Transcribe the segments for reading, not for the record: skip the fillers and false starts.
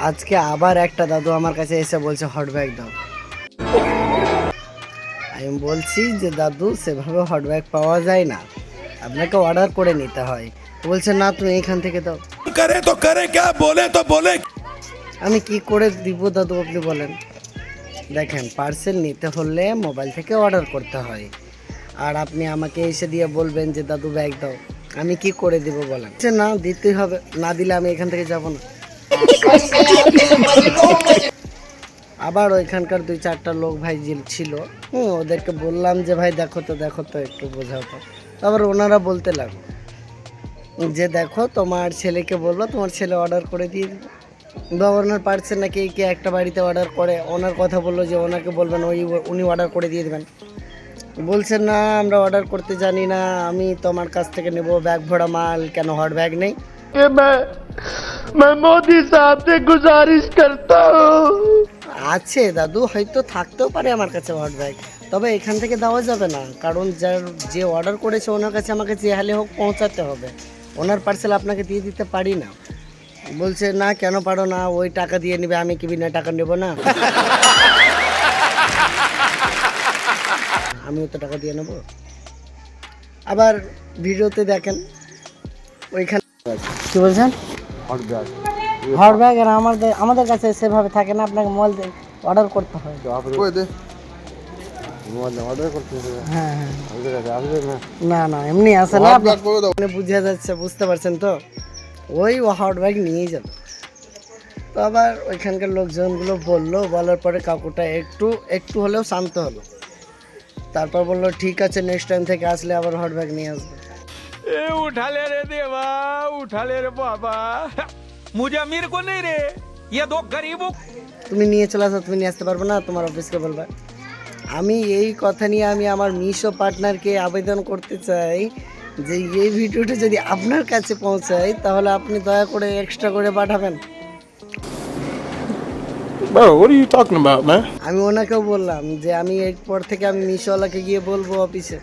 আজকে আবার একটা দাদু আমার কাছে এসে বলছে হট ব্যাগ দাও। আমি বলছি যে দাদু সেভাবে হট ব্যাগ পাওয়া যায় না, আপনাকে অর্ডার করে নিতে হয়। বলছে না তুমি এইখান থেকে দাও। करे तो करे क्या, बोले तो बोले। আমি কি করে দিব দাদু আপনি বলেন? দেখেন, পার্সেল নিতে হলে মোবাইল থেকে অর্ডার করতে হয়, আর আপনি আমাকে এসে দিয়ে বলবেন যে দাদু ব্যাগ দাও, আমি কি করে দিব বলেন? না দিতেই হবে, না দিলে আমি এখান থেকে যাব না। আবার ওইখানকার 2-4টা লোক ভাই ছিল, ওদেরকে বললাম যে ভাই দেখো তো একটু বোঝাও তো। তারপর ওনারা বলতে লাগলো যে দেখো তোমার ছেলেকে বলবো, তোমার ছেলে অর্ডার করে দিয়ে দিবে। বা ওনার পার্সেল নাকি কে একটা বাড়িতে অর্ডার করে, ওনার কথা বললো যে ওনাকে বলবেন উনি অর্ডার করে দিয়ে দেবেন। বলছেন না আমরা অর্ডার করতে জানি না, আমি তোমার কাছ থেকে নেব ব্যাগ ভরা মাল, কেন হট ব্যাগ নেই? मैं मोदी साहब से गुजारिश करता हूँ। আছে দাদু, হয়তো থাকতেও পারে আমার কাছে হট ব্যাগ, তবে এখান থেকে দেওয়া যাবে না, কারণ যে অর্ডার করেছে ওনার কাছে আমাকে যে হালে হোক পৌঁছাতে হবে, ওনার পার্সেল আপনাকে দিয়ে দিতে পারি না। বলছে না কেন পারো না, ওই টাকা দিয়ে নেবে, আমি কি বিনা টাকা নেব না? আমিও তো টাকা দিয়ে নেব। আবার ভিডিওতে দেখেন ওইখানে কি বলছেন হট ব্যাগ, আর আমাদের কাছে সেভাবে থাকে না, আপনাকে মোবাইল অর্ডার করতে হয়। হ্যাঁ হ্যাঁ, না এমনি আসে না, বুঝে যাচ্ছে, বুঝতে পারছেন তো? ওই হট ব্যাগ নিয়েই যাবে। তো আবার ওইখানকার লোকজনগুলো বলার পরে কাকুটা একটু হলেও শান্ত হলো। তারপর বললো ঠিক আছে, নেক্সট টাইম থেকে আসলে আবার হট ব্যাগ নিয়ে আসবে। उठा ले रे देवा, उठा ले रे बाबा, मुझे अमीर को नहीं रे, ये दो गरीबों। তুমি নিয়ে চলে আসো, তুমি নিয়ে আসতে পারবে না, তোমার অফিসকে বলবে। আমি এই কথা নিয়ে আমি আমার মিশো পার্টনারকে আবেদন করতে চাই যে এই ভিডিওটা যদি আপনার কাছে পৌঁছায় তাহলে আপনি দয়া করে এক্সট্রা করে পাঠাবেন। Bro, what are you talking about, man? আমি ওনাকেও বললাম যে আমি এরপর থেকে আমি মিশোওয়ালাকে গিয়ে বলবো অফিসে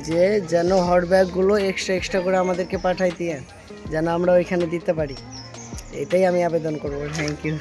যে যেন হট ব্যাগগুলো এক্সট্রা করে আমাদেরকে পাঠাই দিয়ে, যেন আমরা ওইখানে দিতে পারি। এটাই আমি আবেদন করবো। Thank you.